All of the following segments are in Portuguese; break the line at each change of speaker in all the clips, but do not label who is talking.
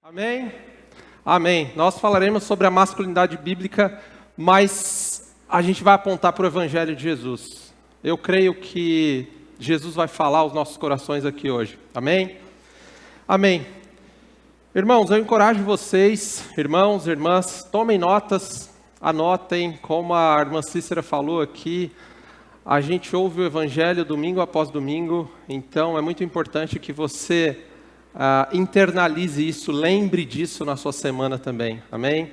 Amém? Amém. Nós falaremos sobre a masculinidade bíblica, mas a gente vai apontar para o Evangelho de Jesus. Eu creio que Jesus vai falar aos nossos corações aqui hoje. Amém? Amém. Irmãos, eu encorajo vocês, irmãos, irmãs, tomem notas, anotem, como a irmã Cícera falou aqui, a gente ouve o Evangelho domingo após domingo, então é muito importante que você internalize isso, lembre disso na sua semana também, amém?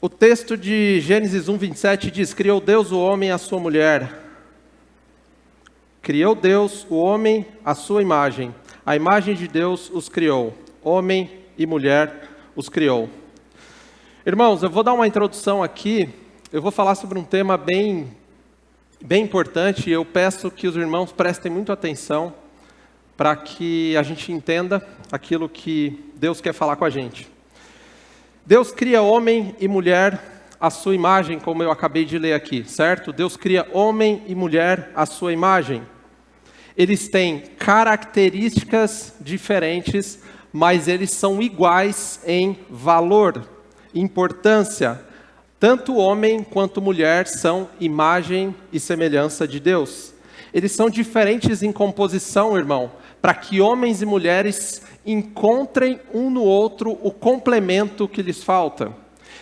O texto de Gênesis 1:27 diz: criou Deus o homem e a sua mulher. Criou Deus o homem à sua imagem. A imagem de Deus os criou. Homem e mulher os criou. Irmãos, eu vou dar uma introdução aqui. Eu vou falar sobre um tema bem importante e eu peço que os irmãos prestem muito atenção para que a gente entenda aquilo que Deus quer falar com a gente. Deus cria homem e mulher à sua imagem, como eu acabei de ler aqui, certo? Deus cria homem e mulher à sua imagem. Eles têm características diferentes, mas eles são iguais em valor, importância. Tanto homem quanto mulher são imagem e semelhança de Deus. Eles são diferentes em composição, irmão, para que homens e mulheres encontrem um no outro o complemento que lhes falta.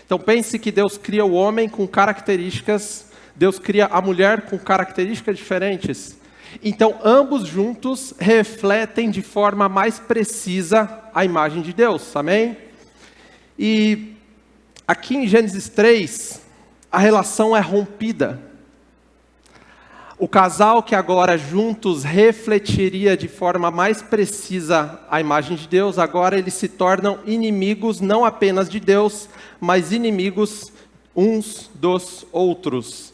Então pense que Deus cria o homem com características, Deus cria a mulher com características diferentes. Então ambos juntos refletem de forma mais precisa a imagem de Deus, amém? E aqui em Gênesis 3, a relação é rompida. O casal que agora juntos refletiria de forma mais precisa a imagem de Deus, agora eles se tornam inimigos não apenas de Deus, mas inimigos uns dos outros.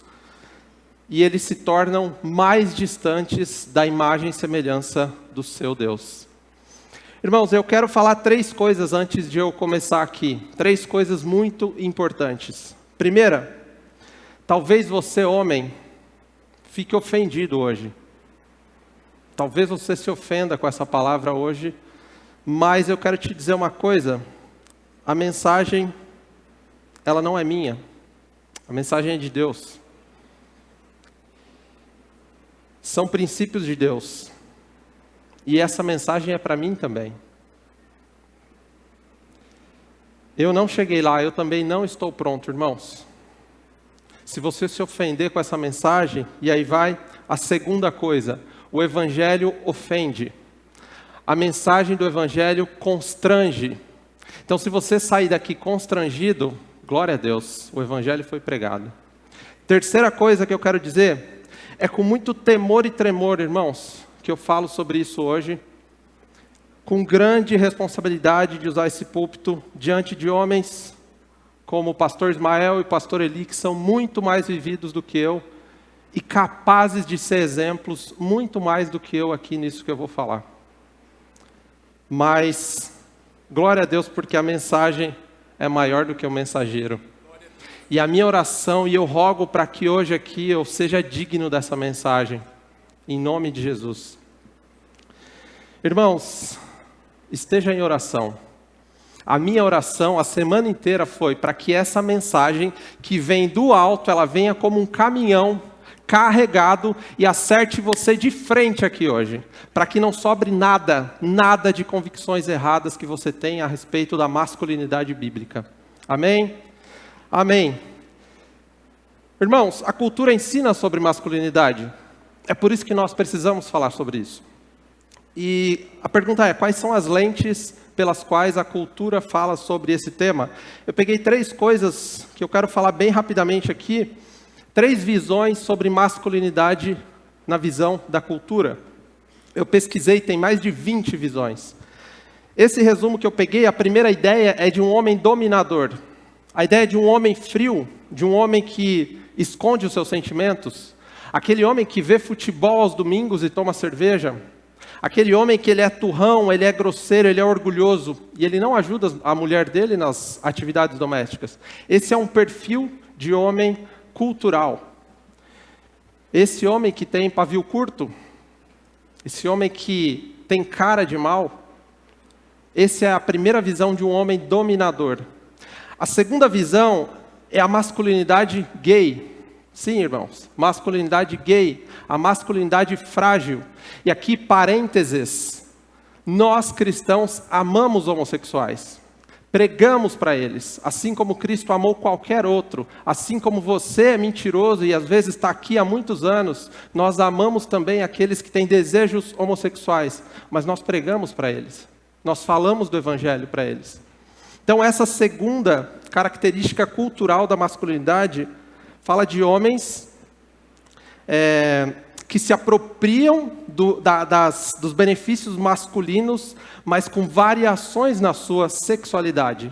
E eles se tornam mais distantes da imagem e semelhança do seu Deus. Irmãos, eu quero falar 3 coisas antes de eu começar aqui. 3 coisas muito importantes. Primeira, talvez você, homem, fique ofendido hoje. Talvez você se ofenda com essa palavra hoje, mas eu quero te dizer uma coisa. A mensagem, ela não é minha. A mensagem é de Deus. São princípios de Deus. E essa mensagem é para mim também. Eu não cheguei lá, eu também não estou pronto, irmãos. Se você se ofender com essa mensagem, e aí vai a segunda coisa, o Evangelho ofende. A mensagem do Evangelho constrange. Então se você sair daqui constrangido, glória a Deus, o Evangelho foi pregado. Terceira coisa que eu quero dizer, é com muito temor e tremor, irmãos, que eu falo sobre isso hoje, com grande responsabilidade de usar esse púlpito diante de homens como o pastor Ismael e o pastor Eli, que são muito mais vividos do que eu e capazes de ser exemplos muito mais do que eu aqui nisso que eu vou falar. Mas, glória a Deus, porque a mensagem é maior do que o mensageiro. E a minha oração, e eu rogo para que hoje aqui eu seja digno dessa mensagem, em nome de Jesus. Irmãos, esteja em oração. A minha oração a semana inteira foi para que essa mensagem que vem do alto, ela venha como um caminhão carregado e acerte você de frente aqui hoje. Para que não sobre nada de convicções erradas que você tem a respeito da masculinidade bíblica. Amém? Amém. Irmãos, a cultura ensina sobre masculinidade. É por isso que nós precisamos falar sobre isso. E a pergunta é, quais são as lentes pelas quais a cultura fala sobre esse tema? Eu peguei 3 coisas que eu quero falar bem rapidamente aqui. 3 visões sobre masculinidade na visão da cultura. Eu pesquisei, tem mais de 20 visões. Esse resumo que eu peguei, a primeira ideia é de um homem dominador. A ideia é de um homem frio, de um homem que esconde os seus sentimentos. Aquele homem que vê futebol aos domingos e toma cerveja. Aquele homem que ele é turrão, ele é grosseiro, ele é orgulhoso, e ele não ajuda a mulher dele nas atividades domésticas. Esse é um perfil de homem cultural. Esse homem que tem pavio curto, esse homem que tem cara de mal, Essa é a primeira visão de um homem dominador. A segunda visão é a masculinidade gay. Sim, irmãos, masculinidade gay, a masculinidade frágil. E aqui, parênteses, nós cristãos amamos homossexuais. Pregamos para eles, assim como Cristo amou qualquer outro, assim como você é mentiroso e às vezes está aqui há muitos anos, nós amamos também aqueles que têm desejos homossexuais, mas nós pregamos para eles, nós falamos do Evangelho para eles. Então essa segunda característica cultural da masculinidade fala de homens que se apropriam dos benefícios masculinos, mas com variações na sua sexualidade.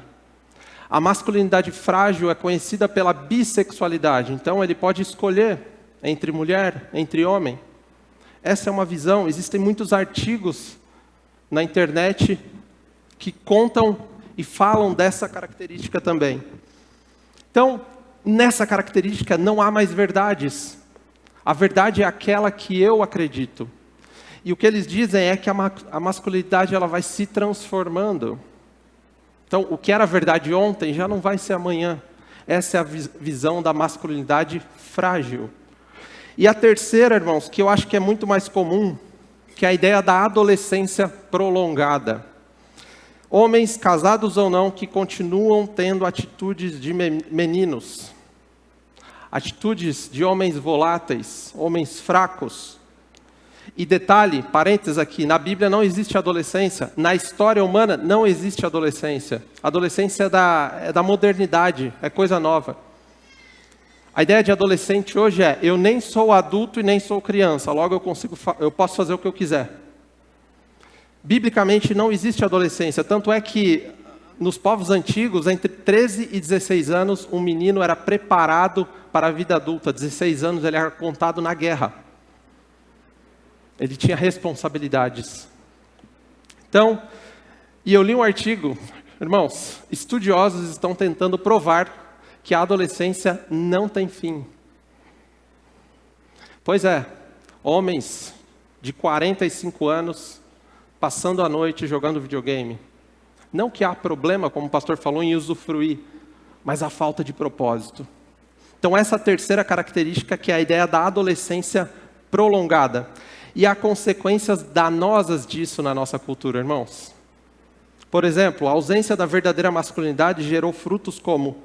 A masculinidade frágil é conhecida pela bissexualidade, então ele pode escolher entre mulher, entre homem. Essa é uma visão, existem muitos artigos na internet que contam e falam dessa característica também. Então, nessa característica não há mais verdades. A verdade é aquela que eu acredito. E o que eles dizem é que a masculinidade ela vai se transformando. Então, o que era verdade ontem já não vai ser amanhã. Essa é a visão da masculinidade frágil. E a terceira, irmãos, que eu acho que é muito mais comum, que é a ideia da adolescência prolongada. Homens, casados ou não, que continuam tendo atitudes de meninos. Atitudes de homens voláteis, homens fracos. E detalhe, parênteses aqui, na Bíblia não existe adolescência, na história humana não existe adolescência. A adolescência é da modernidade, é coisa nova. A ideia de adolescente hoje é, eu nem sou adulto e nem sou criança, logo eu posso fazer o que eu quiser. Biblicamente não existe adolescência, tanto é que nos povos antigos, entre 13 e 16 anos, um menino era preparado para a vida adulta. 16 anos ele era contado na guerra. Ele tinha responsabilidades. Então, e eu li um artigo, irmãos, estudiosos estão tentando provar que a adolescência não tem fim. Pois é, homens de 45 anos passando a noite jogando videogame. Não que há problema, como o pastor falou, em usufruir, mas a falta de propósito. Então essa terceira característica que é a ideia da adolescência prolongada. E há consequências danosas disso na nossa cultura, irmãos. Por exemplo, a ausência da verdadeira masculinidade gerou frutos como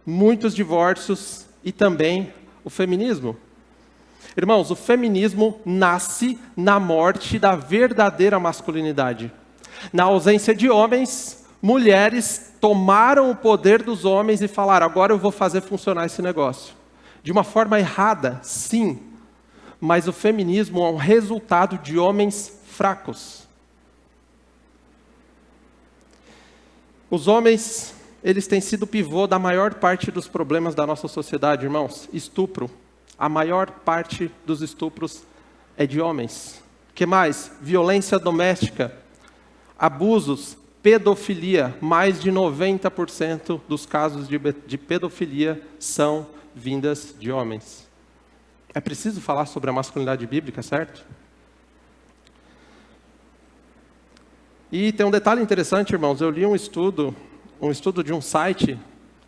muitos divórcios e também o feminismo. Irmãos, o feminismo nasce na morte da verdadeira masculinidade. Na ausência de homens, mulheres tomaram o poder dos homens e falaram, agora eu vou fazer funcionar esse negócio. De uma forma errada, sim, mas o feminismo é um resultado de homens fracos. Os homens, eles têm sido o pivô da maior parte dos problemas da nossa sociedade, irmãos. Estupro. A maior parte dos estupros é de homens. O que mais? Violência doméstica, abusos, pedofilia. Mais de 90% dos casos de pedofilia são vindas de homens. É preciso falar sobre a masculinidade bíblica, certo? E tem um detalhe interessante, irmãos. Eu li um estudo de um site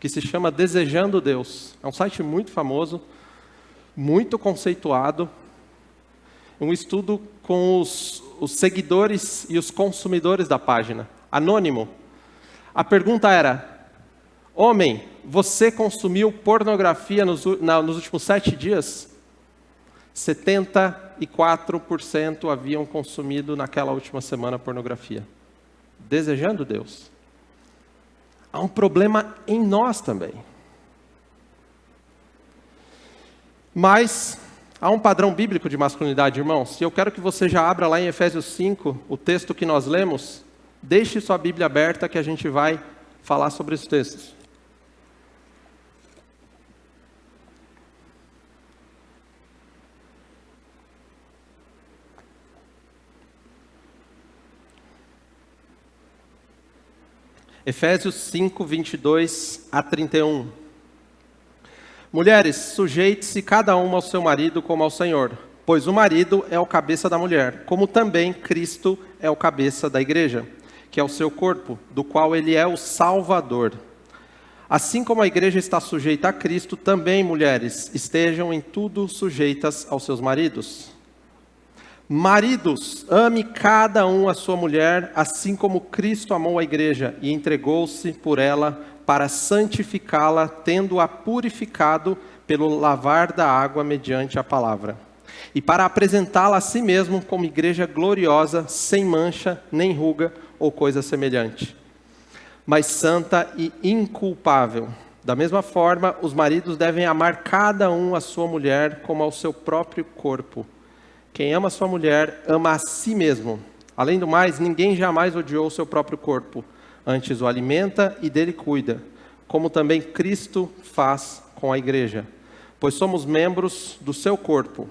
que se chama Desejando Deus. É um site muito famoso, muito conceituado. Um estudo com os seguidores e os consumidores da página. Anônimo. A pergunta era, homem, você consumiu pornografia nos últimos 7 dias? 74% haviam consumido naquela última semana pornografia. Desejando Deus. Há um problema em nós também. Mas há um padrão bíblico de masculinidade, irmãos. E eu quero que você já abra lá em Efésios 5, o texto que nós lemos. Deixe sua Bíblia aberta que a gente vai falar sobre esses textos. Efésios 5, 22 a 31. Mulheres, sujeite-se cada uma ao seu marido como ao Senhor, pois o marido é o cabeça da mulher, como também Cristo é o cabeça da igreja, que é o seu corpo, do qual ele é o Salvador. Assim como a igreja está sujeita a Cristo, também, mulheres, estejam em tudo sujeitas aos seus maridos. Maridos, ame cada um a sua mulher, assim como Cristo amou a igreja e entregou-se por ela para santificá-la, tendo-a purificado pelo lavar da água mediante a palavra, e para apresentá-la a si mesmo como igreja gloriosa, sem mancha, nem ruga ou coisa semelhante, mas santa e inculpável. Da mesma forma, os maridos devem amar cada um a sua mulher como ao seu próprio corpo. Quem ama sua mulher, ama a si mesmo. Além do mais, ninguém jamais odiou o seu próprio corpo. Antes o alimenta e dele cuida, como também Cristo faz com a igreja. Pois somos membros do seu corpo.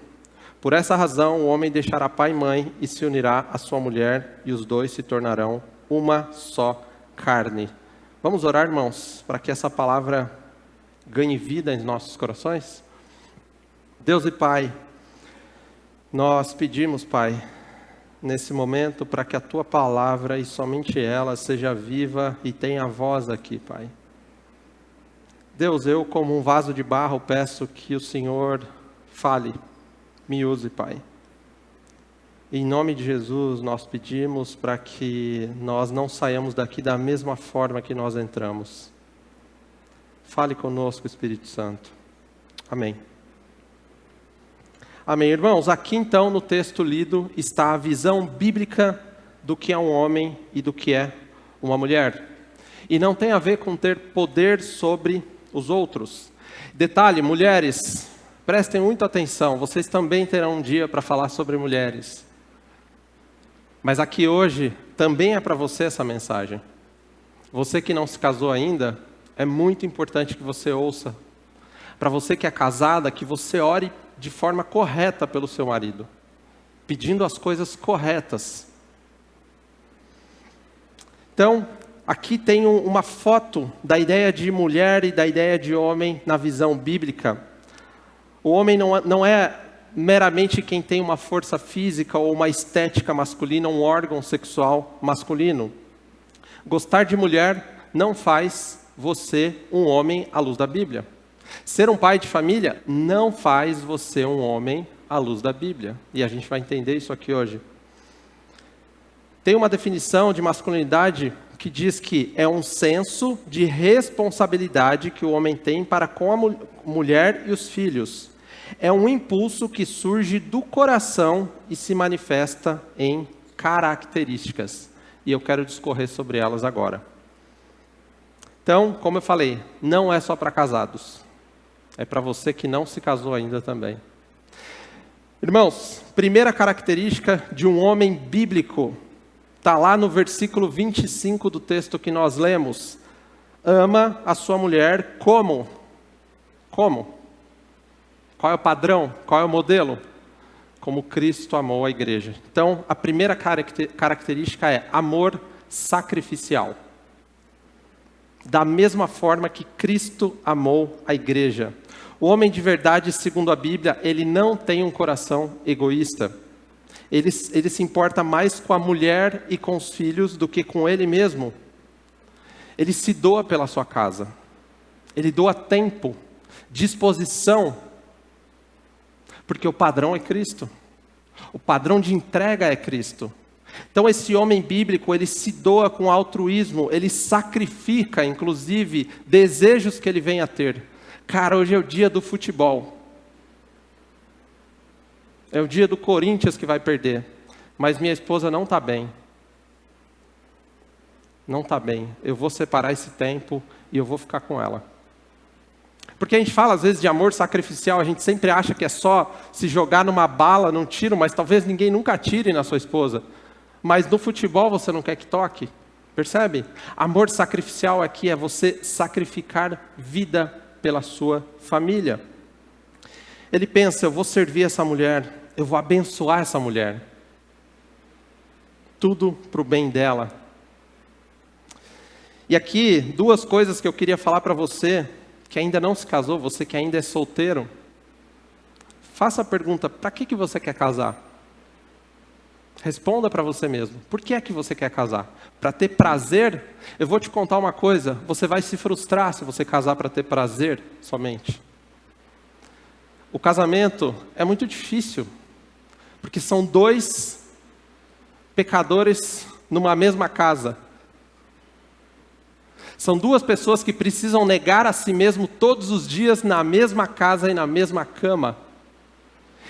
Por essa razão, o homem deixará pai e mãe e se unirá à sua mulher, e os dois se tornarão uma só carne. Vamos orar, irmãos, para que essa palavra ganhe vida em nossos corações? Deus e Pai, nós pedimos, Pai, nesse momento, para que a Tua palavra, e somente ela, seja viva e tenha voz aqui, Pai. Deus, eu como um vaso de barro peço que o Senhor fale, me use, Pai. Em nome de Jesus, nós pedimos para que nós não saiamos daqui da mesma forma que nós entramos. Fale conosco, Espírito Santo. Amém. Amém, irmãos. Aqui então, no texto lido, está a visão bíblica do que é um homem e do que é uma mulher. E não tem a ver com ter poder sobre os outros. Detalhe, mulheres, prestem muita atenção, vocês também terão um dia para falar sobre mulheres. Mas aqui hoje também é para você essa mensagem. Você que não se casou ainda, é muito importante que você ouça. Para você que é casada, que você ore de forma correta pelo seu marido, pedindo as coisas corretas. Então, aqui tem uma foto da ideia de mulher e da ideia de homem na visão bíblica. O homem não é meramente quem tem uma força física ou uma estética masculina, um órgão sexual masculino. Gostar de mulher não faz você um homem à luz da Bíblia. Ser um pai de família não faz você um homem à luz da Bíblia. E a gente vai entender isso aqui hoje. Tem uma definição de masculinidade que diz que é um senso de responsabilidade que o homem tem para com a mulher e os filhos. É um impulso que surge do coração e se manifesta em características. E eu quero discorrer sobre elas agora. Então, como eu falei, não é só para casados. É para você que não se casou ainda também. Irmãos, primeira característica de um homem bíblico está lá no versículo 25 do texto que nós lemos. Ama a sua mulher como? Como? Qual é o padrão? Qual é o modelo? Como Cristo amou a igreja. Então, a primeira característica é amor sacrificial. Da mesma forma que Cristo amou a igreja. O homem de verdade, segundo a Bíblia, ele não tem um coração egoísta. Ele se importa mais com a mulher e com os filhos do que com ele mesmo. Ele se doa pela sua casa. Ele doa tempo, disposição, porque o padrão é Cristo. O padrão de entrega é Cristo. Então esse homem bíblico, ele se doa com altruísmo, ele sacrifica, inclusive, desejos que ele vem a ter. Cara, hoje é o dia do futebol. É o dia do Corinthians que vai perder. Mas minha esposa não está bem. Não está bem. Eu vou separar esse tempo e eu vou ficar com ela. Porque a gente fala às vezes de amor sacrificial, a gente sempre acha que é só se jogar numa bala, num tiro, mas talvez ninguém nunca atire na sua esposa. Mas no futebol você não quer que toque. Percebe? Amor sacrificial aqui é você sacrificar vida pela sua família. Ele pensa, eu vou servir essa mulher, eu vou abençoar essa mulher. Tudo para o bem dela. E aqui, duas coisas que eu queria falar para você, que ainda não se casou, você que ainda é solteiro. Faça a pergunta, para que você quer casar? Responda para você mesmo. Por que é que você quer casar? Para ter prazer? Eu vou te contar uma coisa. Você vai se frustrar se você casar para ter prazer somente. O casamento é muito difícil. Porque são dois pecadores numa mesma casa. São duas pessoas que precisam negar a si mesmo todos os dias na mesma casa e na mesma cama.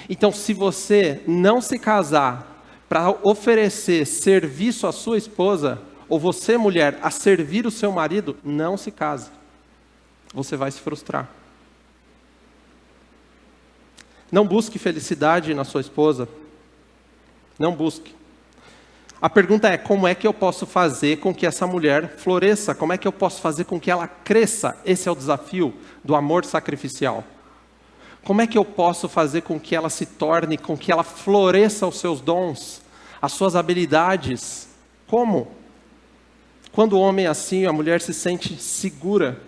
Então, se você não se casar para oferecer serviço à sua esposa, ou você, mulher, a servir o seu marido, não se case. Você vai se frustrar. Não busque felicidade na sua esposa. Não busque. A pergunta é, como é que eu posso fazer com que essa mulher floresça? Como é que eu posso fazer com que ela cresça? Esse é o desafio do amor sacrificial. Como é que eu posso fazer com que ela se torne, com que ela floresça os seus dons, as suas habilidades? Como? Quando o homem é assim, a mulher se sente segura.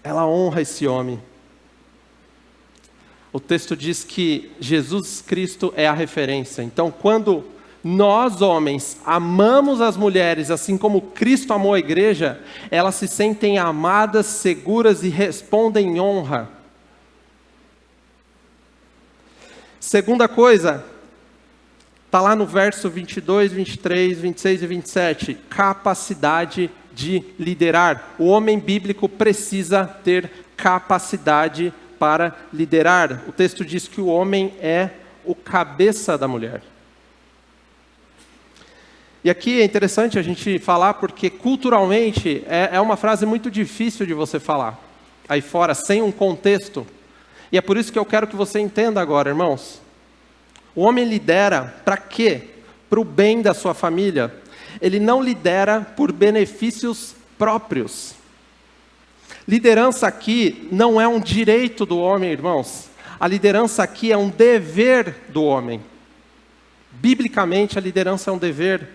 Ela honra esse homem. O texto diz que Jesus Cristo é a referência. Então, quando nós, homens, amamos as mulheres, assim como Cristo amou a igreja, elas se sentem amadas, seguras e respondem em honra. Segunda coisa, está lá no verso 22, 23, 26 e 27, capacidade de liderar. O homem bíblico precisa ter capacidade para liderar. O texto diz que o homem é o cabeça da mulher. E aqui é interessante a gente falar, porque culturalmente é uma frase muito difícil de você falar, aí fora, sem um contexto. E é por isso que eu quero que você entenda agora, irmãos. O homem lidera para quê? Para o bem da sua família. Ele não lidera por benefícios próprios. Liderança aqui não é um direito do homem, irmãos. A liderança aqui é um dever do homem. Biblicamente, a liderança é um dever.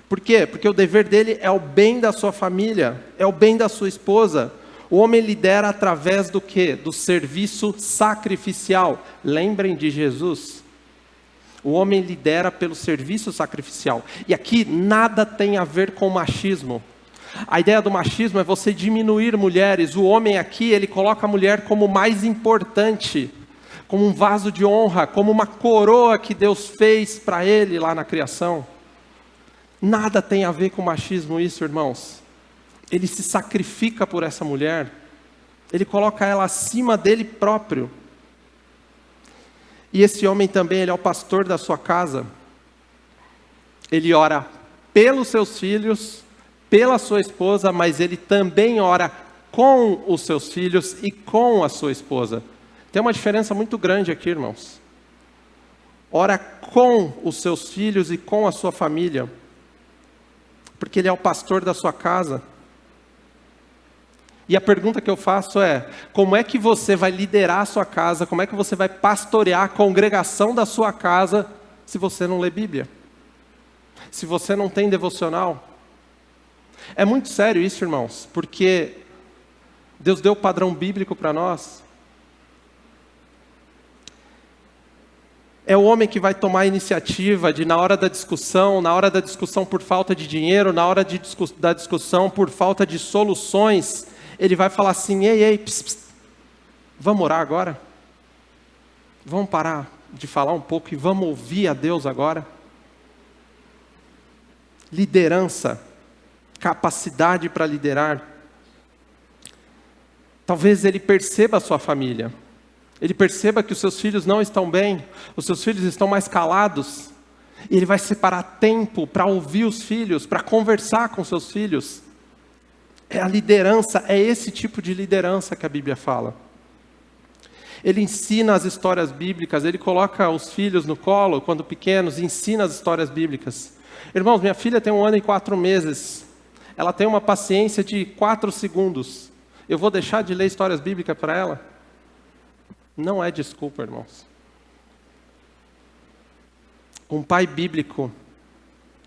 Por quê? Porque o dever dele é o bem da sua família, é o bem da sua esposa. O homem lidera através do quê? Do serviço sacrificial. Lembrem de Jesus. O homem lidera pelo serviço sacrificial. E aqui nada tem a ver com machismo. A ideia do machismo é você diminuir mulheres. O homem aqui, ele coloca a mulher como mais importante, como um vaso de honra, como uma coroa que Deus fez para ele lá na criação. Nada tem a ver com machismo isso, irmãos. Ele se sacrifica por essa mulher. Ele coloca ela acima dele próprio. E esse homem também, ele é o pastor da sua casa. Ele ora pelos seus filhos, pela sua esposa, mas ele também ora com os seus filhos e com a sua esposa. Tem uma diferença muito grande aqui, irmãos. Ora com os seus filhos e com a sua família. Porque ele é o pastor da sua casa. E a pergunta que eu faço é, como é que você vai liderar a sua casa, como é que você vai pastorear a congregação da sua casa, se você não lê Bíblia? Se você não tem devocional? É muito sério isso, irmãos, porque Deus deu o padrão bíblico para nós. É o homem que vai tomar a iniciativa de, na hora da discussão por falta de dinheiro, na hora da discussão por falta de soluções, ele vai falar assim, ei, vamos orar agora? Vamos parar de falar um pouco e vamos ouvir a Deus agora? Liderança, capacidade para liderar. Talvez ele perceba a sua família. Ele perceba que os seus filhos não estão bem, os seus filhos estão mais calados, e ele vai separar tempo para ouvir os filhos, para conversar com seus filhos. É a liderança, é esse tipo de liderança que a Bíblia fala. Ele ensina as histórias bíblicas, ele coloca os filhos no colo, quando pequenos, e ensina as histórias bíblicas. Irmãos, minha filha tem 1 ano e 4 meses, ela tem uma paciência de 4 segundos. Eu vou deixar de ler histórias bíblicas para ela? Não é desculpa, irmãos. Um pai bíblico,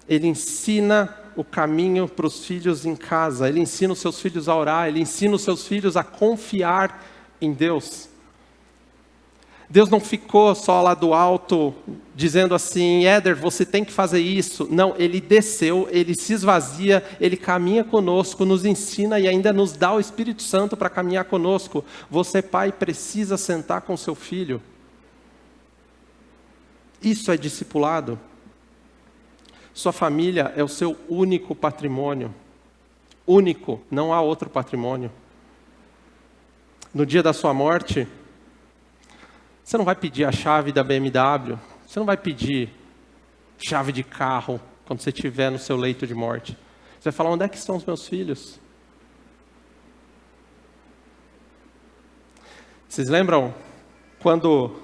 ele ensina o caminho para os filhos em casa, ele ensina os seus filhos a orar, ele ensina os seus filhos a confiar em Deus. Deus não ficou só lá do alto dizendo assim, Éder, você tem que fazer isso. Não, ele desceu, ele se esvazia, ele caminha conosco, nos ensina e ainda nos dá o Espírito Santo para caminhar conosco. Você, pai, precisa sentar com seu filho. Isso é discipulado. Sua família é o seu único patrimônio. Único, não há outro patrimônio. No dia da sua morte, você não vai pedir a chave da BMW, você não vai pedir chave de carro quando você estiver no seu leito de morte. Você vai falar, onde é que estão os meus filhos? Vocês lembram quando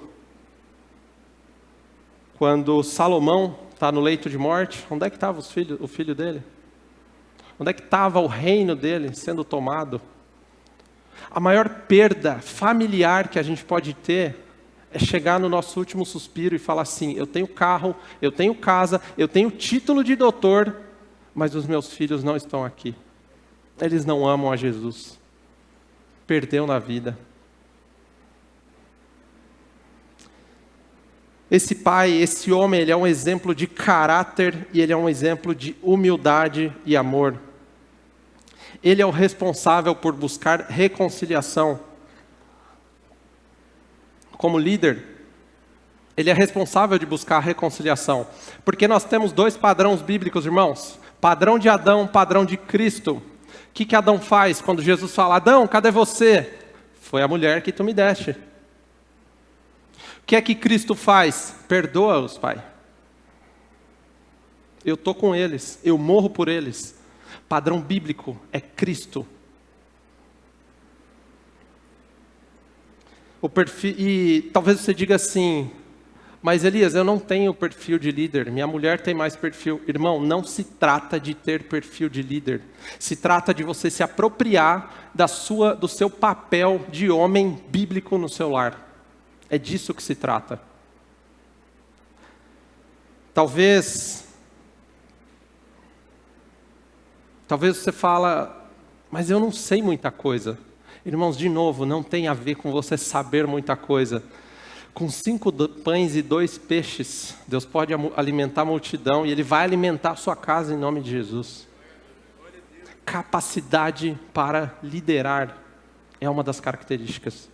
Salomão está no leito de morte? Onde é que estava o filho dele? Onde é que estava o reino dele sendo tomado? A maior perda familiar que a gente pode ter é chegar no nosso último suspiro e falar assim, eu tenho carro, eu tenho casa, eu tenho título de doutor, mas os meus filhos não estão aqui. Eles não amam a Jesus. Perdeu na vida. Esse pai, esse homem, ele é um exemplo de caráter e ele é um exemplo de humildade e amor. Ele é o responsável por buscar reconciliação. Como líder, ele é responsável de buscar reconciliação. Porque nós temos dois padrões bíblicos, irmãos. Padrão de Adão, padrão de Cristo. O que Adão faz quando Jesus fala, Adão, cadê você? Foi a mulher que tu me deste. O que é que Cristo faz? Perdoa-os, Pai. Eu estou com eles, eu morro por eles. Padrão bíblico é Cristo. E talvez você diga assim, mas Elias, eu não tenho perfil de líder, minha mulher tem mais perfil. Irmão, não se trata de ter perfil de líder. Se trata de você se apropriar do seu papel de homem bíblico no seu lar. É disso que se trata. Talvez você fala, mas eu não sei muita coisa. Irmãos, de novo, não tem a ver com você saber muita coisa. Com 5 pães e 2 peixes, Deus pode alimentar a multidão e Ele vai alimentar a sua casa em nome de Jesus. Capacidade para liderar é uma das características.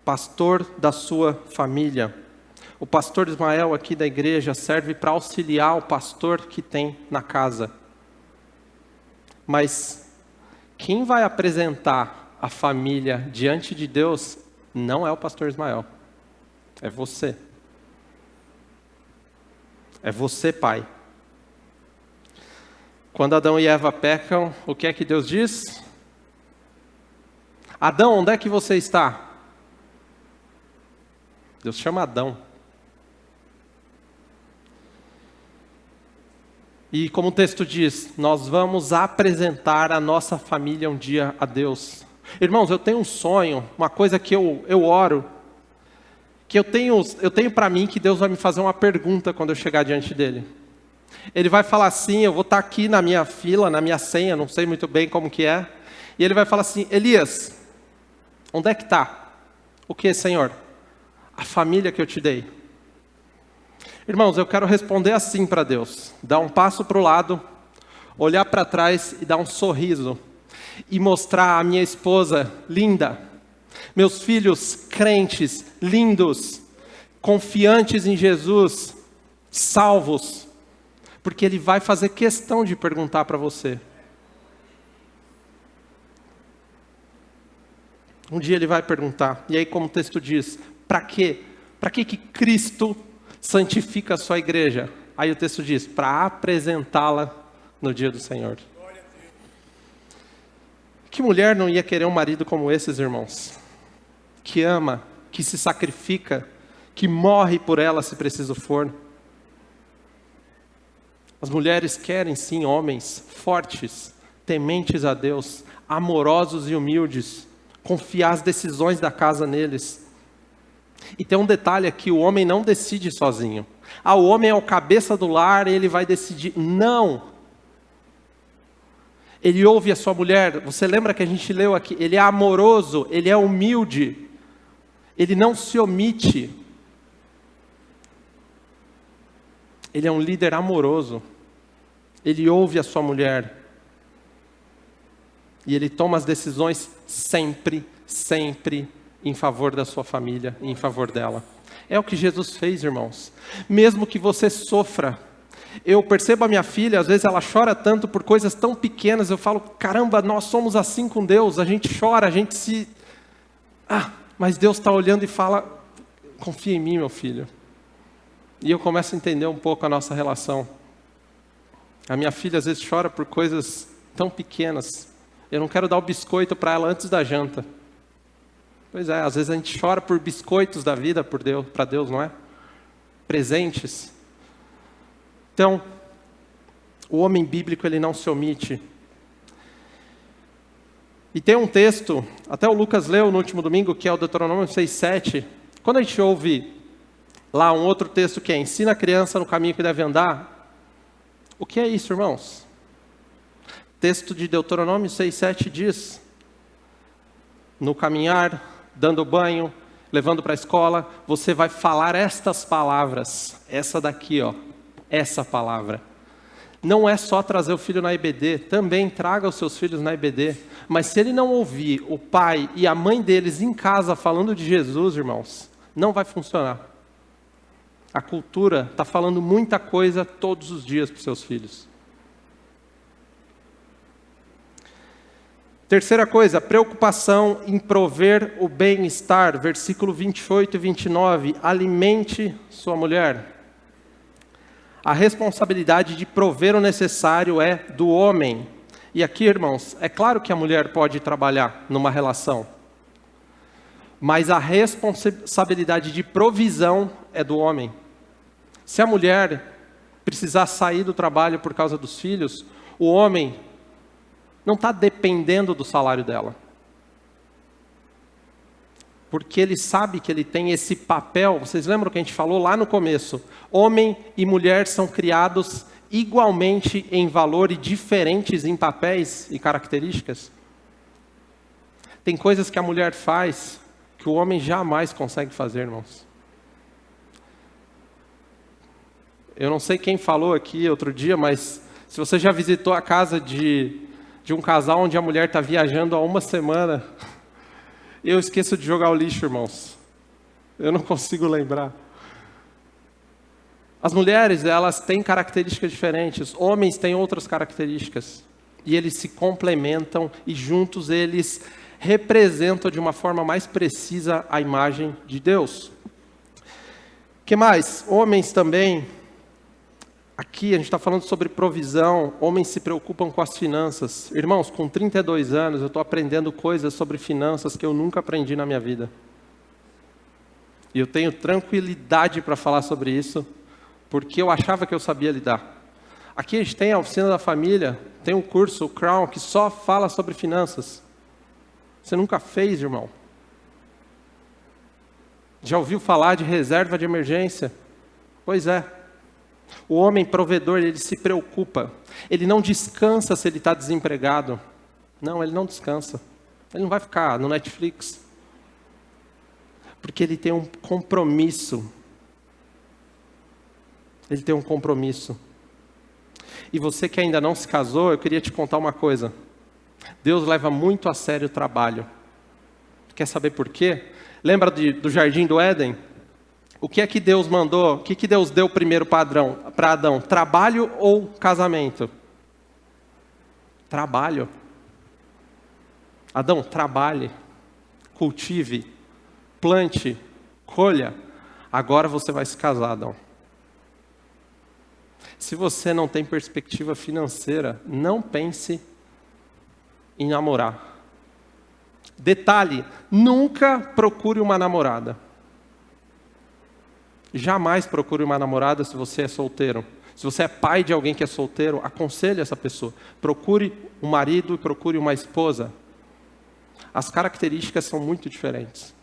Pastor da sua família. O pastor Ismael aqui da igreja serve para auxiliar o pastor que tem na casa. Mas quem vai apresentar a família diante de Deus não é o pastor Ismael. É você. É você, pai. Quando Adão e Eva pecam, o que é que Deus diz? Adão, onde é que você está? Deus chama Adão. E como o texto diz, nós vamos apresentar a nossa família um dia a Deus. Irmãos, eu tenho um sonho, uma coisa que eu oro, que eu tenho para mim que Deus vai me fazer uma pergunta quando eu chegar diante dele. Ele vai falar assim, eu vou estar aqui na minha fila, na minha senha, não sei muito bem como que é. E ele vai falar assim, Elias, onde é que está? O que, Senhor? A família que eu te dei. Irmãos, eu quero responder assim para Deus. Dar um passo para o lado, olhar para trás e dar um sorriso. E mostrar a minha esposa linda. Meus filhos crentes, lindos, confiantes em Jesus, salvos. Porque Ele vai fazer questão de perguntar para você. Um dia Ele vai perguntar. E aí, como o texto diz, para quê? Para que Cristo santifica a sua igreja? Aí o texto diz, para apresentá-la no dia do Senhor. Que mulher não ia querer um marido como esses, irmãos? Que ama, que se sacrifica, que morre por ela se preciso for. As mulheres querem sim homens fortes, tementes a Deus, amorosos e humildes, confiar as decisões da casa neles. E tem um detalhe aqui, o homem não decide sozinho. O homem é o cabeça do lar e ele vai decidir. Não! Ele ouve a sua mulher, você lembra que a gente leu aqui, ele é amoroso, ele é humilde, ele não se omite. Ele é um líder amoroso. Ele ouve a sua mulher. E ele toma as decisões sempre, sempre em favor da sua família e em favor dela. É o que Jesus fez, irmãos. Mesmo que você sofra. Eu percebo a minha filha, às vezes ela chora tanto por coisas tão pequenas. Eu falo, caramba, nós somos assim com Deus. A gente chora, a gente se... mas Deus está olhando e fala, confia em mim, meu filho. E eu começo a entender um pouco a nossa relação. A minha filha às vezes chora por coisas tão pequenas. Eu não quero dar o biscoito para ela antes da janta. Pois é, às vezes a gente chora por biscoitos da vida para Deus, não é? Presentes. Então, o homem bíblico, ele não se omite. E tem um texto, até o Lucas leu no último domingo, que é o Deuteronômio 6:7. Quando a gente ouve lá um outro texto que é, ensina a criança no caminho que deve andar. O que é isso, irmãos? Texto de Deuteronômio 6:7 diz, no caminhar, dando banho, levando para a escola, você vai falar estas palavras. Essa daqui, ó, essa palavra. Não é só trazer o filho na IBD, também traga os seus filhos na IBD. Mas se ele não ouvir o pai e a mãe deles em casa falando de Jesus, irmãos, não vai funcionar. A cultura está falando muita coisa todos os dias para os seus filhos. Terceira coisa, preocupação em prover o bem-estar. Versículo 28 e 29. Alimente sua mulher. A responsabilidade de prover o necessário é do homem. E aqui, irmãos, é claro que a mulher pode trabalhar numa relação. Mas a responsabilidade de provisão é do homem. Se a mulher precisar sair do trabalho por causa dos filhos, o homem não está dependendo do salário dela. Porque ele sabe que ele tem esse papel. Vocês lembram que a gente falou lá no começo? Homem e mulher são criados igualmente em valor e diferentes em papéis e características. Tem coisas que a mulher faz que o homem jamais consegue fazer, irmãos. Eu não sei quem falou aqui outro dia, mas se você já visitou a casa de um casal onde a mulher está viajando há uma semana, eu esqueço de jogar o lixo, irmãos. Eu não consigo lembrar. As mulheres, elas têm características diferentes, homens têm outras características. E eles se complementam e juntos eles representam de uma forma mais precisa a imagem de Deus. O que mais? Homens também. Aqui a gente está falando sobre provisão, homens se preocupam com as finanças. Irmãos, com 32 anos eu estou aprendendo coisas sobre finanças que eu nunca aprendi na minha vida. E eu tenho tranquilidade para falar sobre isso, porque eu achava que eu sabia lidar. Aqui a gente tem a oficina da família, tem um curso, o Crown, que só fala sobre finanças. Você nunca fez, irmão? Já ouviu falar de reserva de emergência? Pois é. O homem provedor, ele se preocupa. Ele não descansa se ele está desempregado. Não, ele não descansa. Ele não vai ficar no Netflix. Porque ele tem um compromisso. Ele tem um compromisso. E você que ainda não se casou, eu queria te contar uma coisa. Deus leva muito a sério o trabalho. Quer saber por quê? Lembra do Jardim do Éden? O que é que Deus mandou? O que Deus deu primeiro para Adão? Trabalho ou casamento? Trabalho. Adão, trabalhe, cultive, plante, colha. Agora você vai se casar, Adão. Se você não tem perspectiva financeira, não pense em namorar. Detalhe, nunca procure uma namorada. Jamais procure uma namorada se você é solteiro. Se você é pai de alguém que é solteiro, aconselhe essa pessoa. Procure um marido e procure uma esposa. As características são muito diferentes.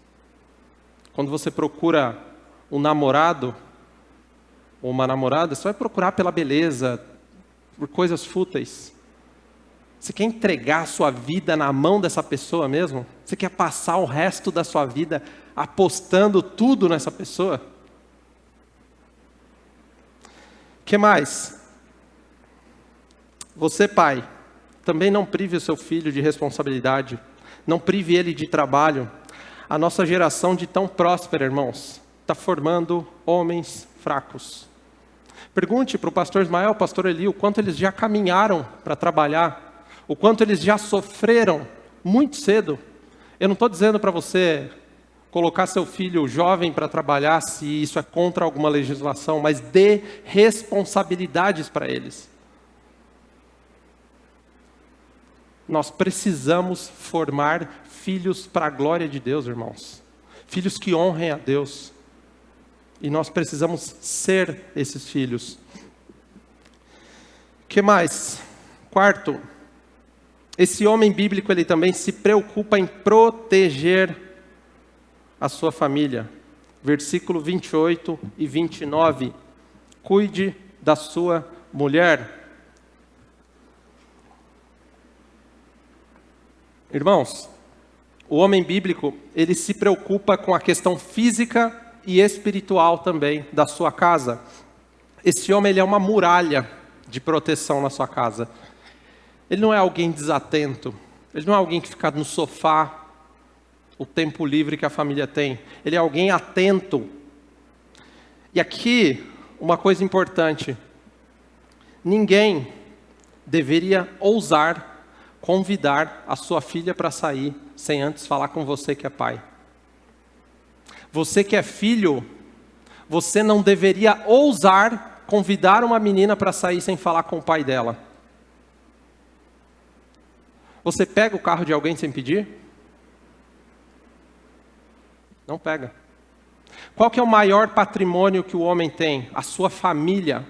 Quando você procura um namorado ou uma namorada, você vai procurar pela beleza, por coisas fúteis. Você quer entregar a sua vida na mão dessa pessoa mesmo? Você quer passar o resto da sua vida apostando tudo nessa pessoa? O Que mais? Você, pai, também não prive o seu filho de responsabilidade, não prive ele de trabalho. A nossa geração de tão próspera, irmãos, está formando homens fracos. Pergunte para o pastor Ismael, o pastor Eli, o quanto eles já caminharam para trabalhar, o quanto eles já sofreram muito cedo. Eu não estou dizendo para você colocar seu filho jovem para trabalhar se isso é contra alguma legislação, mas dê responsabilidades para eles. Nós precisamos formar filhos para a glória de Deus, irmãos. Filhos que honrem a Deus. E nós precisamos ser esses filhos. O que mais? Quarto, esse homem bíblico, ele também se preocupa em proteger a sua família. Versículo 28 e 29. Cuide da sua mulher. Irmãos, o homem bíblico, ele se preocupa com a questão física e espiritual também da sua casa. Esse homem, ele é uma muralha de proteção na sua casa. Ele não é alguém desatento. Ele não é alguém que fica no sofá o tempo livre que a família tem. Ele é alguém atento. E aqui, uma coisa importante. Ninguém deveria ousar convidar a sua filha para sair sem antes falar com você que é pai. Você que é filho, você não deveria ousar convidar uma menina para sair sem falar com o pai dela. Você pega o carro de alguém sem pedir? Não pega. Qual que é o maior patrimônio que o homem tem? A sua família.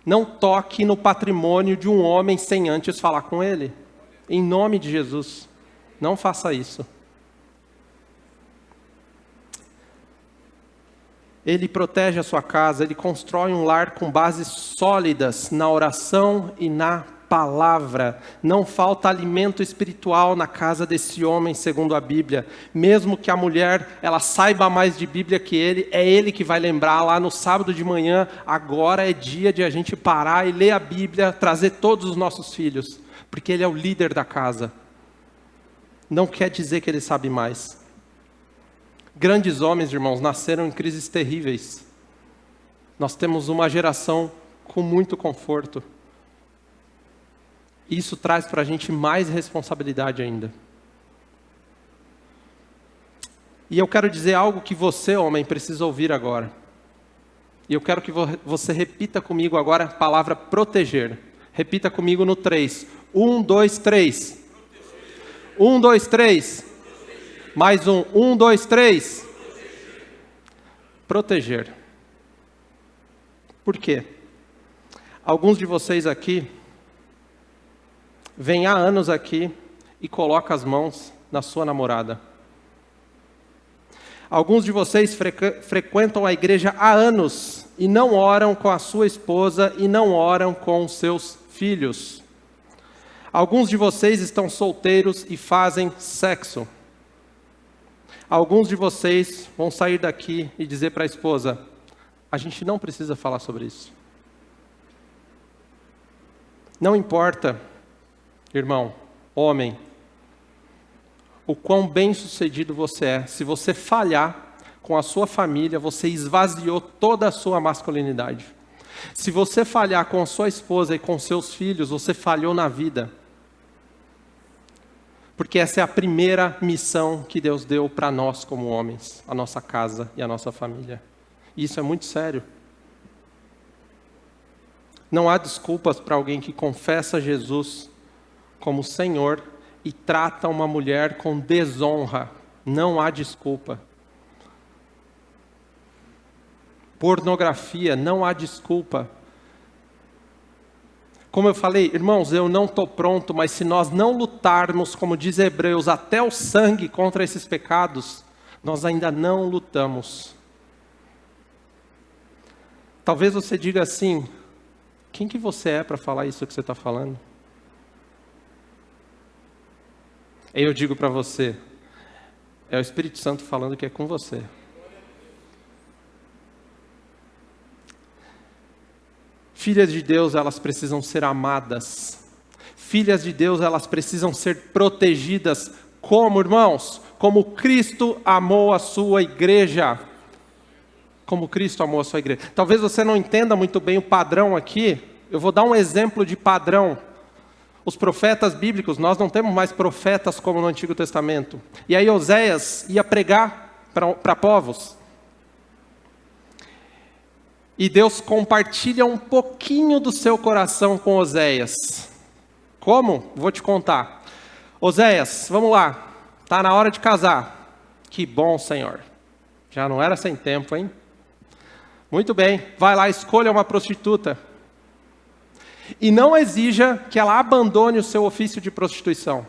Não toque no patrimônio de um homem sem antes falar com ele. Em nome de Jesus, não faça isso. Ele protege a sua casa, ele constrói um lar com bases sólidas na oração e na palavra. Não falta alimento espiritual na casa desse homem, segundo a Bíblia. Mesmo que a mulher ela saiba mais de Bíblia que ele, é ele que vai lembrar lá no sábado de manhã, agora é dia de a gente parar e ler a Bíblia, trazer todos os nossos filhos. Porque ele é o líder da casa. Não quer dizer que ele sabe mais. Grandes homens, irmãos, nasceram em crises terríveis. Nós temos uma geração com muito conforto. Isso traz para a gente mais responsabilidade ainda. E eu quero dizer algo que você, homem, precisa ouvir agora. E eu quero que você repita comigo agora a palavra proteger. Repita comigo no 3. 1, 2, 3. 1, 2, 3. Mais um. 1, 2, 3. Proteger. Por quê? Alguns de vocês aqui vêm há anos aqui e colocam as mãos na sua namorada. Alguns de vocês frequentam a igreja há anos e não oram com a sua esposa e não oram com os seus filhos. Alguns de vocês estão solteiros e fazem sexo. Alguns de vocês vão sair daqui e dizer para a esposa, a gente não precisa falar sobre isso. Não importa, irmão, homem, o quão bem-sucedido você é. Se você falhar com a sua família, você esvaziou toda a sua masculinidade. Se você falhar com a sua esposa e com seus filhos, você falhou na vida. Porque essa é a primeira missão que Deus deu para nós como homens, a nossa casa e a nossa família. E isso é muito sério. Não há desculpas para alguém que confessa Jesus como Senhor e trata uma mulher com desonra. Não há desculpa. Pornografia, não há desculpa. Como eu falei, irmãos, eu não estou pronto, mas se nós não lutarmos, como diz Hebreus, até o sangue contra esses pecados, nós ainda não lutamos. Talvez você diga assim, quem que você é para falar isso que você está falando? Aí eu digo para você, é o Espírito Santo falando que é com você. Filhas de Deus, elas precisam ser amadas. Filhas de Deus, elas precisam ser protegidas. Como, irmãos? Como Cristo amou a sua igreja. Como Cristo amou a sua igreja. Talvez você não entenda muito bem o padrão aqui. Eu vou dar um exemplo de padrão. Os profetas bíblicos, nós não temos mais profetas como no Antigo Testamento. E aí Oséias ia pregar para povos. E Deus compartilha um pouquinho do seu coração com Oséias. Como? Vou te contar. Oséias, vamos lá. Está na hora de casar. Que bom, Senhor. Já não era sem tempo, hein? Muito bem. Vai lá, escolha uma prostituta. E não exija que ela abandone o seu ofício de prostituição.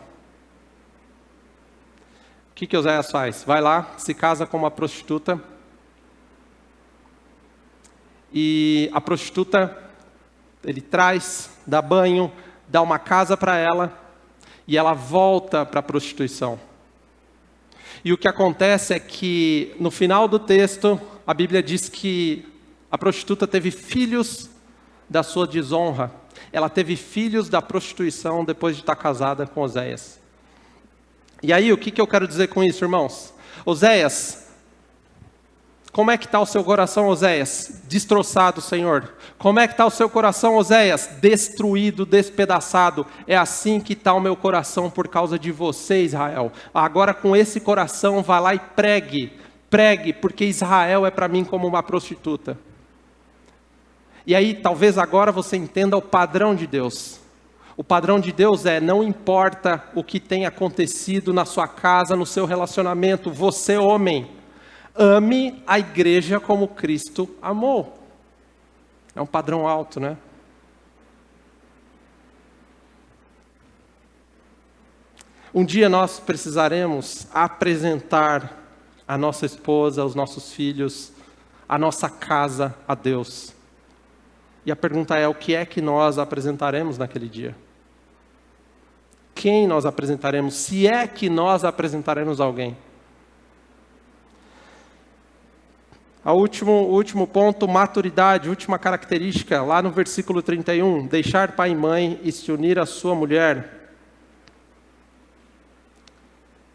O que Oséias faz? Vai lá, se casa com uma prostituta. E a prostituta, ele traz, dá banho, dá uma casa para ela. E ela volta para a prostituição. E o que acontece é que, no final do texto, a Bíblia diz que a prostituta teve filhos da sua desonra. Ela teve filhos da prostituição depois de estar casada com Oséias. E aí, o que eu quero dizer com isso, irmãos? Oséias, como é que está o seu coração, Oséias? Destroçado, Senhor. Como é que está o seu coração, Oséias? Destruído, despedaçado. É assim que está o meu coração por causa de você, Israel. Agora com esse coração, vá lá e pregue. Pregue, porque Israel é para mim como uma prostituta. E aí, talvez agora você entenda o padrão de Deus. O padrão de Deus é, não importa o que tem acontecido na sua casa, no seu relacionamento, você, homem, ame a igreja como Cristo amou. É um padrão alto, né? Um dia nós precisaremos apresentar a nossa esposa, os nossos filhos, a nossa casa a Deus. E a pergunta é, o que é que nós apresentaremos naquele dia? Quem nós apresentaremos? Se é que nós apresentaremos alguém? O último ponto, maturidade, última característica, lá no versículo 31, deixar pai e mãe e se unir à sua mulher.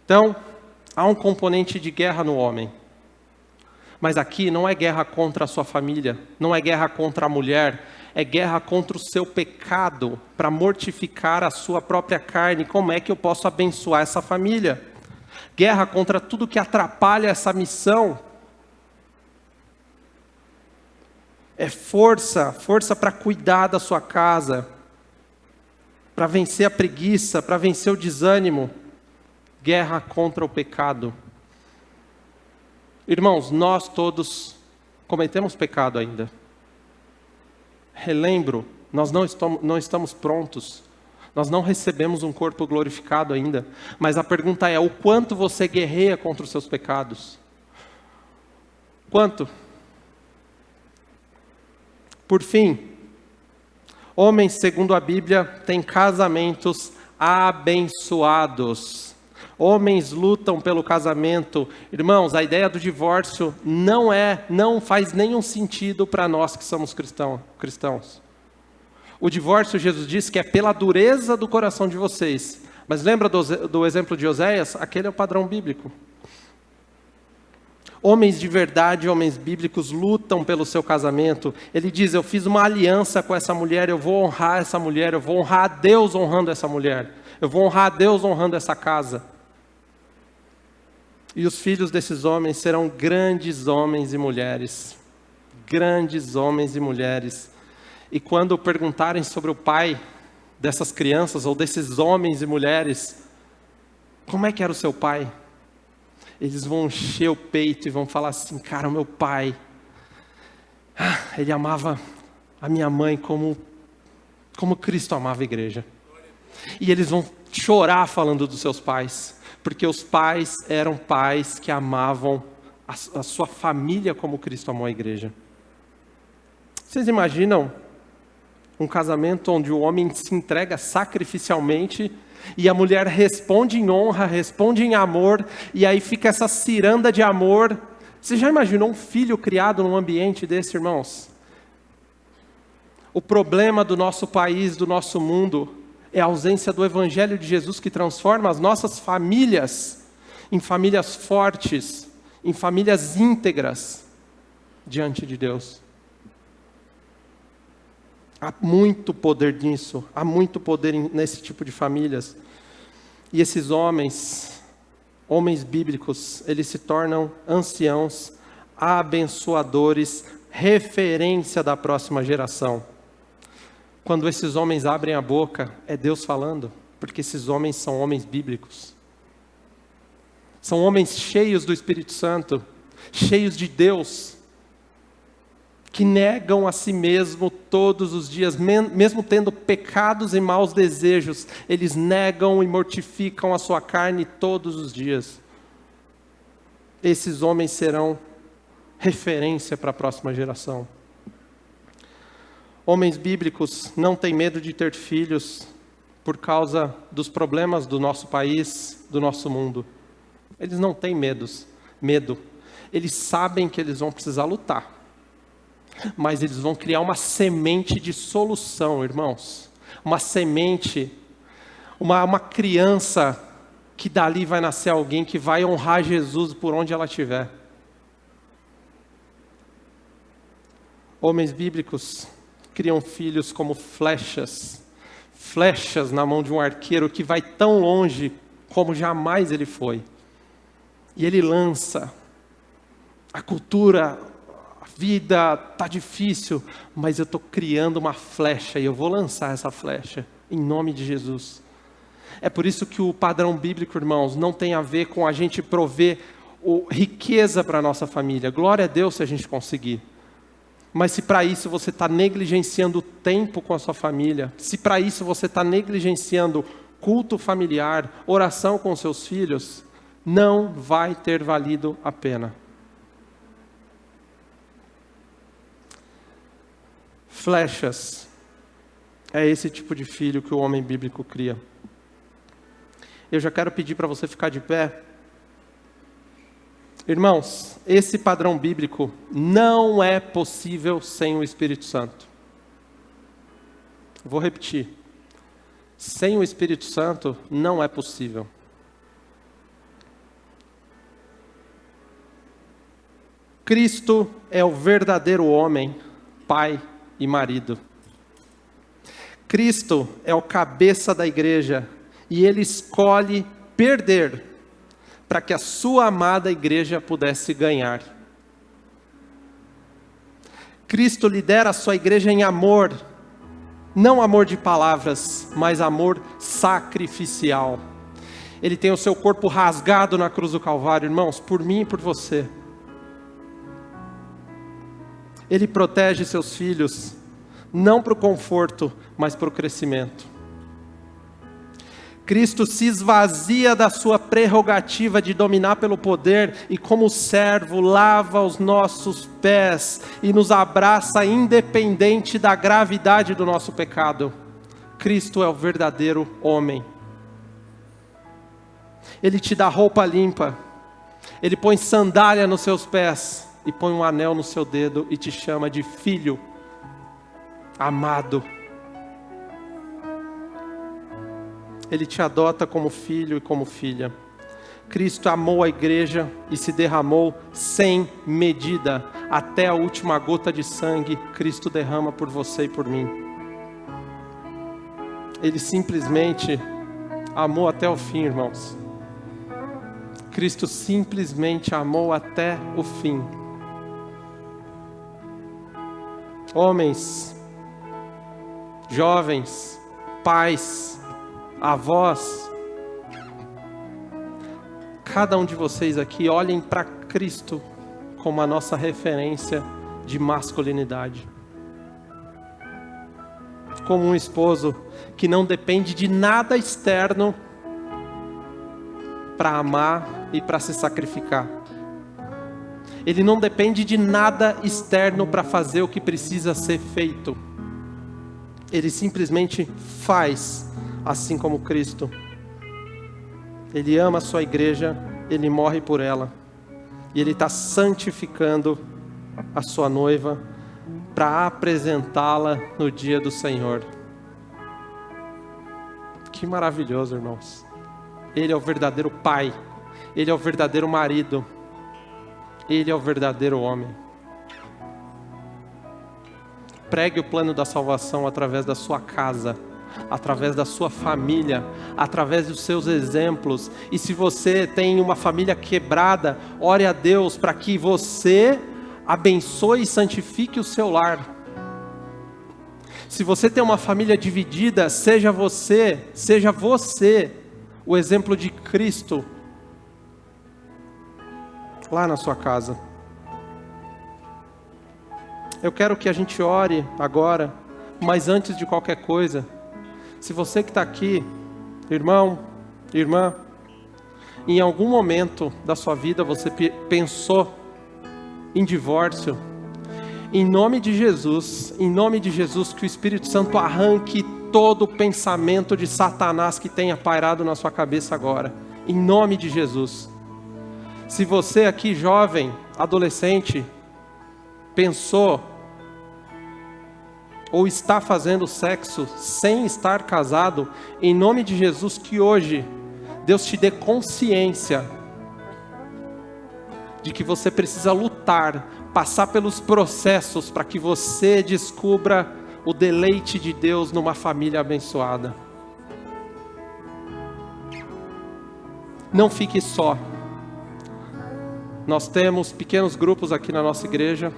Então, há um componente de guerra no homem. Mas aqui não é guerra contra a sua família, não é guerra contra a mulher, é guerra contra o seu pecado, para mortificar a sua própria carne. Como é que eu posso abençoar essa família? Guerra contra tudo que atrapalha essa missão. É força para cuidar da sua casa, para vencer a preguiça, para vencer o desânimo. Guerra contra o pecado. Irmãos, nós todos cometemos pecado ainda. Relembro, nós não estamos prontos. Nós não recebemos um corpo glorificado ainda. Mas a pergunta é, o quanto você guerreia contra os seus pecados? Quanto? Por fim, homens, segundo a Bíblia, têm casamentos abençoados. Homens lutam pelo casamento. Irmãos, a ideia do divórcio não faz nenhum sentido para nós que somos cristãos. O divórcio, Jesus disse que é pela dureza do coração de vocês. Mas lembra do exemplo de Oséias? Aquele é o padrão bíblico. Homens de verdade, homens bíblicos, lutam pelo seu casamento. Ele diz, eu fiz uma aliança com essa mulher, eu vou honrar essa mulher, eu vou honrar a Deus honrando essa mulher. Eu vou honrar a Deus honrando essa casa. E os filhos desses homens serão grandes homens e mulheres. Grandes homens e mulheres. E quando perguntarem sobre o pai dessas crianças, ou desses homens e mulheres, como é que era o seu pai? Eles vão encher o peito e vão falar assim, cara, o meu pai, ele amava a minha mãe como Cristo amava a igreja. E eles vão chorar falando dos seus pais, porque os pais eram pais que amavam a sua família como Cristo amou a igreja. Vocês imaginam um casamento onde o homem se entrega sacrificialmente e a mulher responde em honra, responde em amor, e aí fica essa ciranda de amor? Você já imaginou um filho criado num ambiente desse, irmãos? O problema do nosso país, do nosso mundo, é a ausência do Evangelho de Jesus que transforma as nossas famílias em famílias fortes, em famílias íntegras diante de Deus. Há muito poder nisso, há muito poder nesse tipo de famílias. E esses homens bíblicos, eles se tornam anciãos, abençoadores, referência da próxima geração. Quando esses homens abrem a boca, é Deus falando, porque esses homens são homens bíblicos. São homens cheios do Espírito Santo, cheios de Deus, que negam a si mesmo todos os dias, mesmo tendo pecados e maus desejos, eles negam e mortificam a sua carne todos os dias. Esses homens serão referência para a próxima geração. Homens bíblicos não têm medo de ter filhos por causa dos problemas do nosso país, do nosso mundo. Eles não têm medo. Eles sabem que eles vão precisar lutar. Mas eles vão criar uma semente de solução, irmãos. Uma semente, uma criança que dali vai nascer alguém que vai honrar Jesus por onde ela estiver. Homens bíblicos criam filhos como flechas na mão de um arqueiro que vai tão longe como jamais ele foi. E ele lança. A cultura, a vida está difícil, mas eu estou criando uma flecha e eu vou lançar essa flecha em nome de Jesus. É por isso que o padrão bíblico, irmãos, não tem a ver com a gente prover riqueza para a nossa família. Glória a Deus se a gente conseguir. Mas se para isso você está negligenciando o tempo com a sua família, se para isso você está negligenciando culto familiar, oração com seus filhos, não vai ter valido a pena. Flechas. É esse tipo de filho que o homem bíblico cria. Eu já quero pedir para você ficar de pé. Irmãos, esse padrão bíblico não é possível sem o Espírito Santo. Vou repetir. Sem o Espírito Santo não é possível. Cristo é o verdadeiro homem, pai e marido. Cristo é o cabeça da igreja e ele escolhe perder para que a sua amada igreja pudesse ganhar. Cristo lidera a sua igreja em amor, não amor de palavras, mas amor sacrificial. Ele tem o seu corpo rasgado na cruz do Calvário, irmãos, por mim e por você. Ele protege seus filhos, não para o conforto, mas para o crescimento. Cristo se esvazia da sua prerrogativa de dominar pelo poder e como servo lava os nossos pés e nos abraça independente da gravidade do nosso pecado. Cristo é o verdadeiro homem. Ele te dá roupa limpa, ele põe sandália nos seus pés e põe um anel no seu dedo e te chama de filho amado. Ele te adota como filho e como filha. Cristo amou a igreja e se derramou sem medida. Até a última gota de sangue, Cristo derrama por você e por mim. Ele simplesmente amou até o fim, irmãos. Cristo simplesmente amou até o fim. Homens, jovens, pais, avós, cada um de vocês aqui, olhem para Cristo como a nossa referência de masculinidade. Como um esposo que não depende de nada externo para amar e para se sacrificar. Ele não depende de nada externo para fazer o que precisa ser feito. Ele simplesmente faz, assim como Cristo. Ele ama a sua igreja, ele morre por ela. E ele está santificando a sua noiva para apresentá-la no dia do Senhor. Que maravilhoso, irmãos. Ele é o verdadeiro pai. Ele é o verdadeiro marido. Ele é o verdadeiro homem. Pregue o plano da salvação através da sua casa, através da sua família, através dos seus exemplos. E se você tem uma família quebrada, ore a Deus para que você abençoe e santifique o seu lar. Se você tem uma família dividida, seja você o exemplo de Cristo lá na sua casa. Eu quero que a gente ore agora, mas antes de qualquer coisa, se você que está aqui, irmão, irmã, em algum momento da sua vida você pensou em divórcio, em nome de Jesus, que o Espírito Santo arranque todo o pensamento de Satanás que tenha pairado na sua cabeça agora, em nome de Jesus. Se você aqui, jovem, adolescente, pensou ou está fazendo sexo sem estar casado, em nome de Jesus, que hoje Deus te dê consciência de que você precisa lutar, passar pelos processos para que você descubra o deleite de Deus numa família abençoada. Não fique só. Nós temos pequenos grupos aqui na nossa igreja.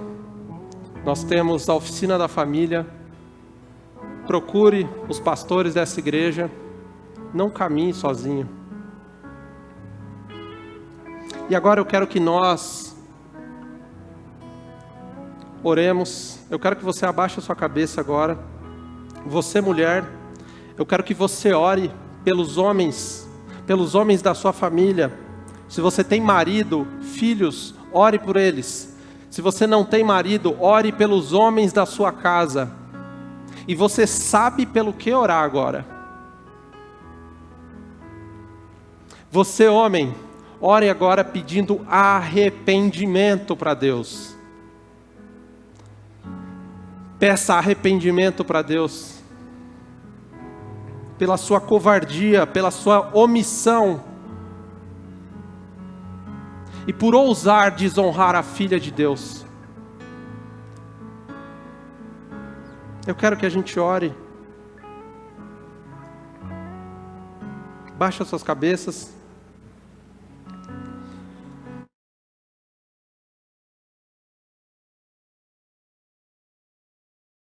Nós temos a oficina da família. Procure os pastores dessa igreja. Não caminhe sozinho. E agora eu quero que nós oremos. Eu quero que você abaixe a sua cabeça agora. Você, mulher, eu quero que você ore pelos homens da sua família. Se você tem marido, filhos, ore por eles. Se você não tem marido, ore pelos homens da sua casa. E você sabe pelo que orar agora. Você, homem, ore agora pedindo arrependimento para Deus. Peça arrependimento para Deus. Pela sua covardia, pela sua omissão. E por ousar desonrar a filha de Deus. Eu quero que a gente ore. Baixe as suas cabeças.